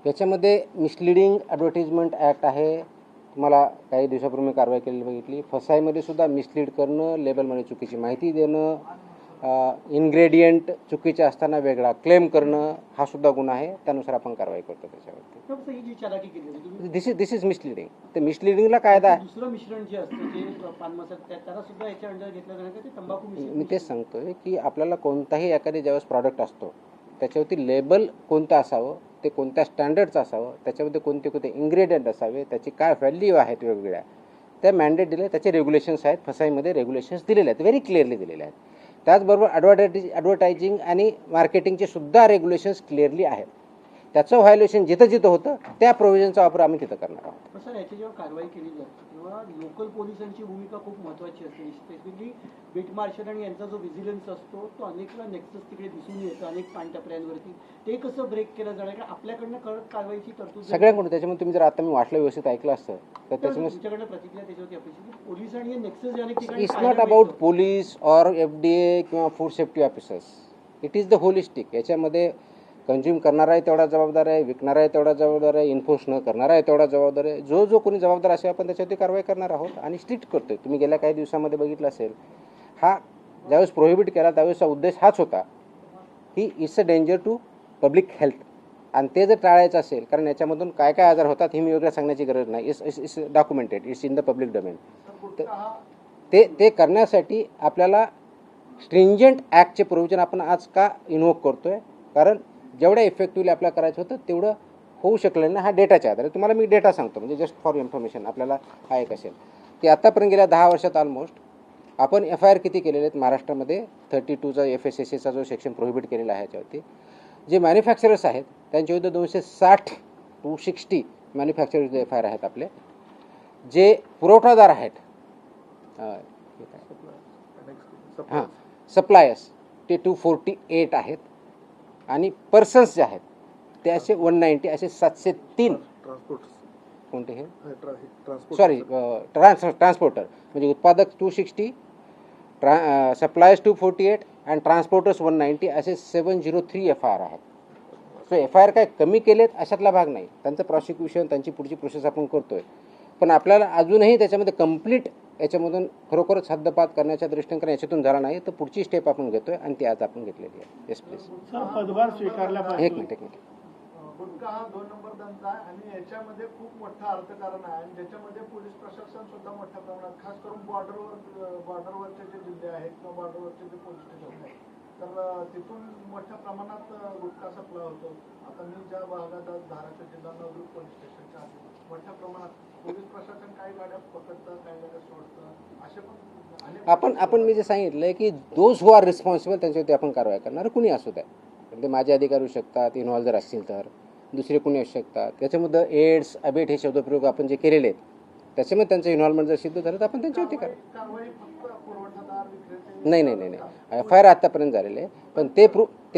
याच्यामध्ये misleading advertisement act आहे. तुम्हाला काही दिवसापूर्वी कारवाई केलेली बघितली. फसाईमध्ये सुद्धा मिसलीड करणं, लेबलमध्ये चुकीची माहिती देणं, इन्ग्रेडियंट चुकीचे असताना वेगळा क्लेम करणं हा सुद्धा गुन्हा आहे. त्यानुसार आपण कारवाई करतो त्याच्यावरती. दिस इज मिसलिडिंग. ते मिसलिडिंगला कायदा आहे. दुसरं मिश्रण जे असतं जे पान मसाला त्याला सुद्धा याच्या अंडर घेतलं जाणार ते तंबाखू. मी तेच सांगतोय की आपल्याला कोणताही एखादी ज्यावेळेस प्रॉडक्ट असतो त्याच्यावरती लेबल कोणतं असावं, ते कोणत्या स्टँडर्डचं असावं, त्याच्यामध्ये कोणते कोणते इन्ग्रेडियंट असावे, त्याची काय व्हॅल्यू आहेत वेगवेगळ्या, त्या दिले, त्याचे रेग्युलेशन्स आहेत. फसाईमध्ये रेग्युलेशन्स दिलेले आहेत, व्हेरी क्लिअरली दिलेले आहेत. त्याचबरोबर ॲडव्हर्टायझिंग आणि मार्केटिंगचे सुद्धा रेग्युलेशन्स क्लिअरली आहेत. त्याचं व्हायोलेशन जिथं जिथं होतं त्या प्रोव्हिजनचा वापर आम्ही तिथं करणार आहोत. सर, याची जेव्हा कारवाई केली जाते तेव्हा लोकल पोलिसांची भूमिका खूप महत्त्वाची असते. स्पेसिफिकली बीट मार्शल आणि यांचा जो व्हिजिलन्स असतो तो अनेक वेळा नेक्सस तिकडे दिसून येतो अनेक पानटपऱ्यांवरती. ते कसं ब्रेक केलं जाणार, कारण आपल्याकडनं कारवाईची तरतूद सगळ्यांकडून. त्याच्यामुळे तुम्ही जर आता मी वाटलं व्यवस्थित ऐकलं असतं तर त्याच्यामुळे तुमच्याकडनं प्रतिक्रिया त्याच्यावरती अपेक्षित. पोलीस आणि नेक्सस अनेक ठिकाणी it's not about police or FDA किंवा food safety officers. It is the holistic. याच्यामध्ये कंझ्युम करणारा आहे तेवढा जबाबदार आहे, विकणारा आहे तेवढा जबाबदार आहे, इन्फोर्स न करणारा आहे तेवढा जबाबदार आहे. जो कोणी जबाबदार असेल आपण त्याच्यावरती कारवाई करणार आहोत आणि स्ट्रिक्ट करतोय. तुम्ही गेल्या काही दिवसामध्ये बघितलं असेल, हा ज्यावेळेस प्रोहिबिट केला त्यावेळेसचा उद्देश हाच होता की it's a danger to public health. आणि ते जर टाळायचं असेल, कारण याच्यामधून काय काय आजार होतात हे मी वेगळं सांगण्याची गरज नाही. It's documented, it's in the public domain. ते करण्यासाठी आपल्याला स्ट्रिंजंट ॲक्टचे प्रोव्हिजन आपण आज का इन्व्होक करतोय, कारण जेवढ्या इफेक्टिव्हली आपल्याला करायचं होतं तेवढं होऊ शकलं नाही. हा डेटाच्या आधारे तुम्हाला मी डेटा सांगतो, म्हणजे जस्ट फॉर इन्फॉर्मेशन आपल्याला हा एक असेल की आतापर्यंत गेल्या 10 वर्षात ऑलमोस्ट आपण FIR किती केलेले आहेत महाराष्ट्रामध्ये. 32चा FSSAचा जो सेक्शन प्रोहिबिट केलेला आहे याच्यावरती जे मॅन्युफॅक्चरर्स आहेत त्यांच्या विरुद्ध 260 मॅन्युफॅक्चरर्स FIR आहेत आपले. जे पुरवठादार आहेत हां सप्लायर्स ते 248 आहेत आणि पर्सन्स जे आहेत ते असे 190, असे 703 कोणते हे ट्रान्सपोर्टर म्हणजे उत्पादक 260, सप्लायर्स 248 आणि ट्रान्सपोर्टर्स 190, असे 703 FIR आहेत. सो FIR काय कमी केलेत अशातला भाग नाही. त्यांचं प्रॉसिक्युशन, त्यांची पुढची प्रोसेस आपण करतोय. पण आपल्याला अजूनही त्याच्यामध्ये कंप्लीट याच्यामधून खरोखरच हद्दपात करण्याच्या दृष्टीने, कारण याच्यातून झाला नाही तर पुढची स्टेप आपण घेतोय आणि ती आज आपण घेतलेली आहे. Yes please. एक मिनिट. गुटखा हा 2 नंबर धंदा आहे आणि याच्यामध्ये खूप मोठं अर्थकारण आहे आणि ज्याच्यामध्ये पोलीस प्रशासन सुद्धा मोठ्या प्रमाणात, खास करून बॉर्डरवरचे जे जिल्हे आहेत किंवा बॉर्डरवरचे जे पोलीस स्टेशन आहेत तर तिथून मोठ्या प्रमाणात गुटखा सप्लाय होतो. आता मी ज्या भागात धाराशिव जिल्हा नवदुर्ग पोलीस स्टेशनच्या मोठ्या प्रमाणात पोलीस प्रशासन काही गाड्या पकडतं, काही गाड्या सोडतं, असे पण आपण मी जे सांगितलंय की दोज हू आर रिस्पॉन्सिबल त्यांच्यावरती आपण कारवाई करणार. कुणी असू द्या, ते माझे अधिकारी होऊ शकतात, इन्व्हॉल्व जर असतील तर दुसरे कुणी असू शकतात. त्याच्यामध्ये एड्स, अबेट हे शब्दप्रयोग आपण जे केलेले आहेत त्याच्यामध्ये त्यांचं इन्व्हॉल्वमेंट जर सिद्ध झालं तर आपण त्यांच्यावरती कारवाई. नाही FIR आतापर्यंत झालेले आहे. पण ते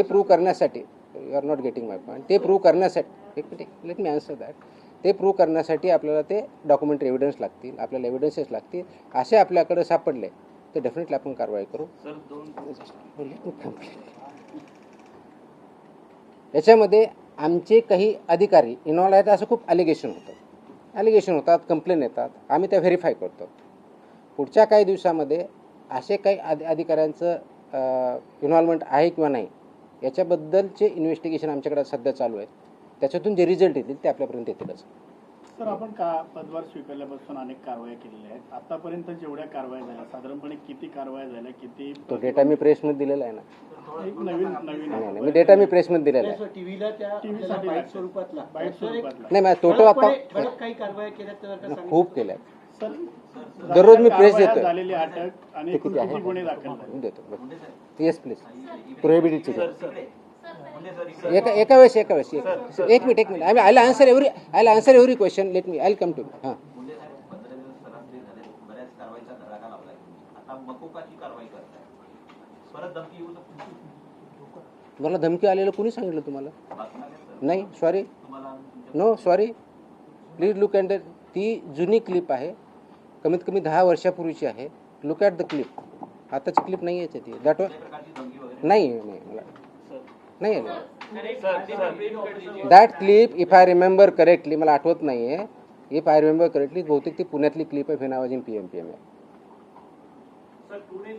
प्रूव्ह करण्यासाठी, you are not getting my point, ते प्रूव्ह करण्यासाठी, एक minute let me answer that. ते प्रूव्ह करण्यासाठी आपल्याला ते डॉक्युमेंटरी एव्हिडन्स लागतील, आपल्याला एव्हिडन्सेस लागतील. असे आपल्याकडे सापडले तर डेफिनेटली आपण कारवाई करू. याच्यामध्ये आमचे काही अधिकारी इन्व्हॉल्व आहेत असं खूप ॲलिगेशन होतात, कंप्लेन येतात. आम्ही त्या व्हेरीफाय करतो. पुढच्या काही दिवसामध्ये असे काही अधिकाऱ्यांचं इन्व्हॉल्वमेंट आहे किंवा नाही याच्याबद्दलचे इन्व्हेस्टिगेशन आमच्याकडे सध्या चालू आहे. त्याच्यातून जे रिझल्ट येतील ते आपल्यापर्यंत येतीलच. सर, आपण पदभार स्वीकारल्यापासून अनेक कारवाया केलेल्या आहेत. आतापर्यंत जेवढ्या कारवाया झाल्या साधारणपणे किती कारवाया झाल्या, किती? तो डेटा मी प्रेसमध्ये दिलेला आहे ना. नवीन मी डेटा मी प्रेसमध्ये दिलेला आहे. नाही माझ्या टोटल आता काही कारवाया केल्या खूप केल्या. दररोज मी प्रेस देतो. झालेली अटक आणि किती गुन्हे दाखल देतो. Yes please. प्रोहिबिटेडची एका वेळेस एक minute I answer every question. Let me I come to. हां मला धमकी आलेलं कुणी सांगितलं तुम्हाला? नाही, sorry, no sorry. Please look at ती जुनी क्लिप आहे, कमीत कमी 10 वर्षापूर्वीची आहे. Look at the clip. आताची क्लिप नाही याच्यात ती. दॅट नाही मला नाही आलं. That clip if I remember correctly, मला आठवत नाही आहे, इफ आय रिमेंबर करेक्टली बहुतेक ती पुण्यातली क्लिप आहे फेनावाजीन PMPM आहे.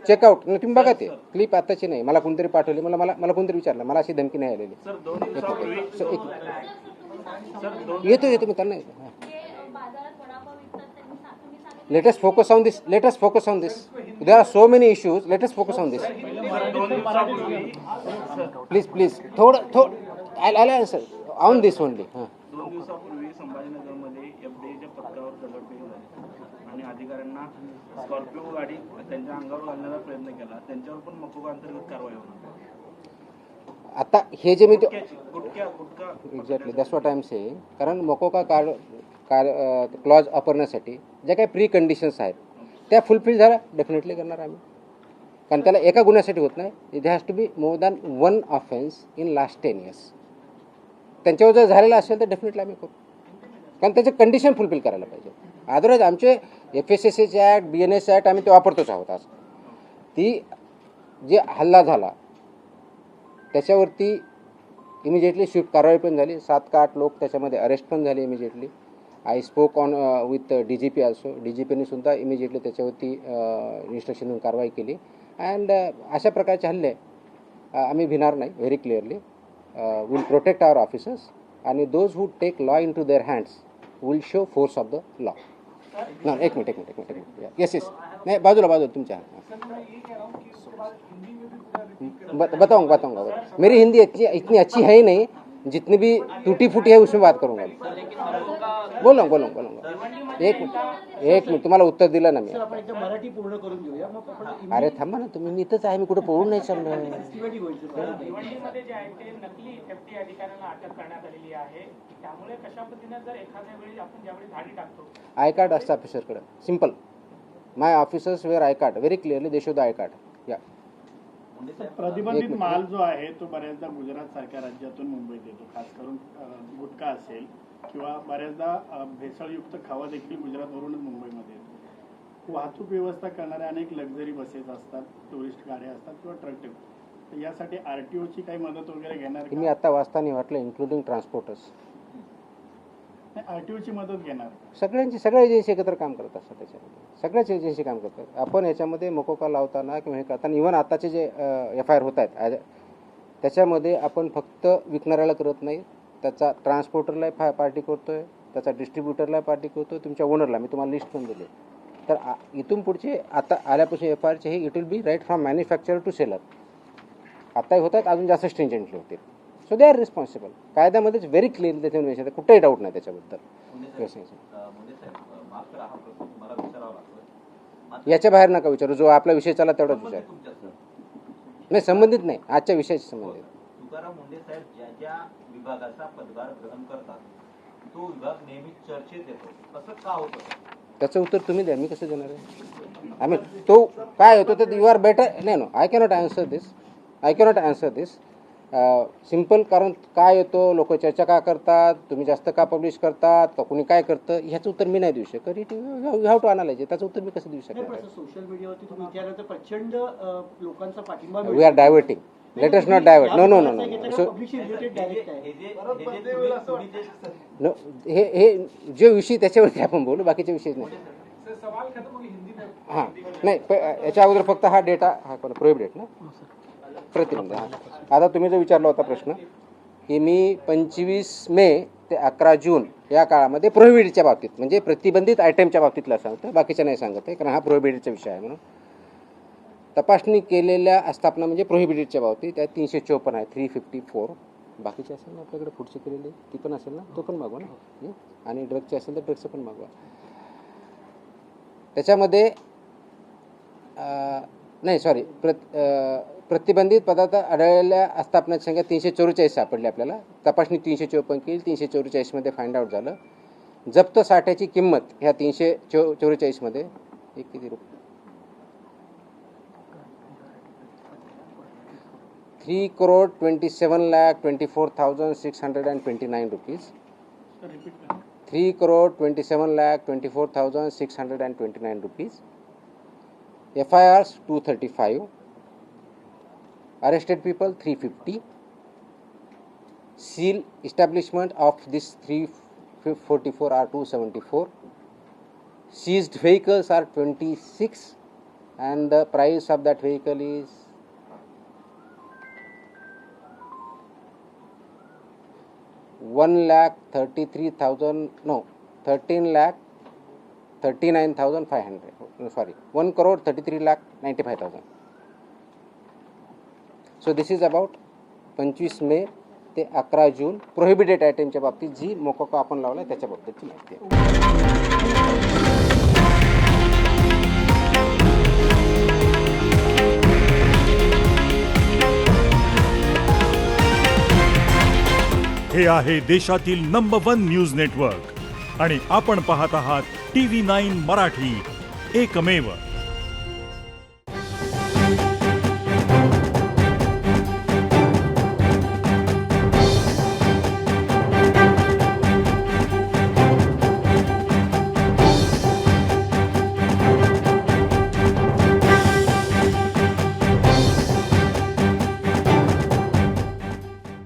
चेकआउट तुम्ही बघा, ते क्लिप आताची नाही, मला कोणतरी पाठवली, मला मला मला कोणतरी विचारलं, मला अशी धमकी नाही आलेली. येतो मी त्यांना let us focus on this, there are so many issues, let us focus on this. Please I'll answer on this only. 2 दिवसापूर्वी संभाजीनगरमध्ये FDAच्या पथकावर दगडफेक झाली आणि अधिकाऱ्यांना स्कॉर्पिओ गाडी त्यांच्या अंगावर घालण्याचा प्रयत्न केला, त्यांच्यावर पण मकोका अंतर्गत कारवाई होणार. आता हे जे मी gutkha exactly that's what I am saying. कारण मकोका क्लॉज वापरण्यासाठी ज्या काही प्री कंडिशन्स आहेत त्या फुलफिल झाल्या डेफिनेटली करणार आम्ही. कारण त्याला एका गुन्ह्यासाठी होत नाही, it has to be more than 1 offence in last 10 years. त्यांच्यावर जर झालेला असेल तर डेफिनेटली आम्ही करू, कारण त्याचे कंडिशन फुलफिल करायला पाहिजे. अदरवाईज आमचे FSSAचे ॲक्ट, BNS ॲक्ट आम्ही ते वापरतोच आहोत. आज ती जे हल्ला झाला त्याच्यावरती इमिजिएटली स्विफ्ट कारवाई पण झाली, 7 का 8 लोक त्याच्यामध्ये अरेस्ट पण झाले immediately. I spoke on with DGP also, DGPने सुद्धा इमिजिएटली त्याच्यावरती इन्स्ट्रक्शन देऊन कारवाई केली. अँड अशा प्रकारचे हल्ले आम्ही भिणार नाही. Very clearly will protect our officers आणि those who take law in to their hands will show force of the law. ना एक मिनिट येस नाही, बाजूला तुमच्या बताऊंगा. मेरी हिंदी इतनी अच्छी है ही नहीं, जितनी भी टूटी फूटी है उसमें बात करूंगा. बोलूंगा. एक मिनिट तुम्हाला उत्तर दिलं ना मी. आपण एकदा मराठी पूर्ण करून घेऊया, मग आपण अरे थांबा ना तुम्ही, मी इथंच आहे, मी कुठे पळून नाही चाललो. estimating होईल सर. भिवंडीमध्ये जे आहे ते नकली FD अधिकाऱ्यांना अटक करण्यात आलेली आहे. त्यामुळे कशा पद्धतीने जर एखाद्या वेळी आपण ज्यावेळी धाडी टाकतो, आय कार्ड असतं ऑफिसरकडे, simple. My officers wear I card, very clearly they show the I card. या प्रतिबंधित माल जो आहे तो बऱ्याचदा गुजरात सारख्या राज्यातून मुंबईत येतो, खास करून गुटखा असेल किंवा बऱ्याचदा भेसळयुक्त खावा देखील गुजरातवरूनच मुंबईमध्ये येतो. वाहतूक व्यवस्था करणाऱ्या अनेक लक्झरी बसेस असतात, टुरिस्ट गाड्या असतात किंवा ट्रक टेम्पो, यासाठी RTOची काही मदत वगैरे घेणार तुम्ही आता वाचताना वाटलं इन्क्लुडिंग ट्रान्सपोर्टर्स, RTOची मदत घेणार? सगळ्या एजन्सी एकत्र काम करत असतात, त्याच्यामध्ये सगळ्याच एजन्सी काम करतात. आपण याच्यामध्ये मकोका लावताना किंवा हे करताना इव्हन आताचे जे FIR होत आहेत त्याच्यामध्ये आपण फक्त विकणाऱ्याला करत नाही, त्याचा ट्रान्सपोर्टरला पार्टी करतोय, त्याचा डिस्ट्रीब्युटरला पार्टी करतोय, तुमच्या ओनरला. मी तुम्हाला लिस्ट पण दिली. तर इथून पुढचे आता आल्यापासून FIRचे हे it will be right from manufacturer to seller. आताही होत आहेत, अजून जास्त स्ट्रिंजंटली होतील. So they are responsible. कायद्यामध्येच व्हेरी क्लिअरली त्याच्यावर मेन्शन आहे, कुठेही डाऊट नाही त्याच्याबद्दल. याच्या बाहेर नका विचारू, जो आपला विषय चालला तेवढाच विचार. नाही संबंधित नाही, आजच्या विषयाशी संबंधित. तुकाराम मुंडे साहेब ज्या ज्या विभागाचा पदभार ग्रहण करतात तो विभाग नेहमी चर्चेत येतो, असं का होतं? त्याचं उत्तर तुम्ही द्या, मी कसं देणार आहे? आम्ही तो काय होतो तर यू आर बेटर. नाही I cannot answer this. Simple. कारण काय येतो, लोक चर्चा का करतात, तुम्ही जास्त का पब्लिश करतात, का कुणी काय करतं, ह्याचं उत्तर मी नाही देऊ शकत. It you have to analyse. त्याचं उत्तर मी कसं देऊ शकणार? सोशल मीडियावरती तुम्ही विचारलं प्रचंड लोकांचा पाठिंबा we are diverting. Let us not divert. No. हे जे विषय त्याच्यावरती आपण बोलू, बाकीचे विषय नाही. हां नाही, याच्या अगोदर फक्त हा डेटा हा कोण प्रोहिबिटेड ना प्रतिबंध. आता तुम्ही जो विचारला होता प्रश्न की मी 25 मे ते 11 जून या काळामध्ये प्रोहिबिटेडच्या बाबतीत म्हणजे प्रतिबंधित आयटमच्या बाबतीतला सांगतो, बाकीच्या नाही सांगत आहे, कारण हा प्रोहिबिटेडचा विषय आहे. म्हणून तपासणी केलेल्या आस्थापना म्हणजे प्रोहिबिटेडच्या बाबतीत त्या 354 आहे, 354. बाकीचे असेल ना आपल्याकडे पुढची केलेली ती पण असेल ना, तो पण मागवा ना. आणि ड्रगचे असेल तर ड्रगचं पण मागवा. त्याच्यामध्ये नाही सॉरी प्रतिबंधित पदार्थ आढळलेल्या आस्थापनाची संख्या 344 सापडली आपल्याला. तपासणी 354 केली, 344 मध्ये फाइंड आउट झालं. जप्त साठ्याची किंमत ह्या 344 मध्ये एक किती रुपये 3,27,24,629 rupees. 3,27,24,629 rupees. FIRs 235. Arrested people 350. seal establishment of this 344 are 274. Seized vehicles are 26 and the price of that vehicle is 13,39,500. Sorry, 1,33,95,000. So this is about 25 मे ते 11 जून प्रोहिबिटेड आयटमच्या बाबतीत जी मोकोका आपण लावला त्याच्याबद्दलची माहिती आहे. हे आहे देशातील नंबर 1 न्यूज नेटवर्क आणि आपण पाहत आहात TV9 मराठी, एकमेव.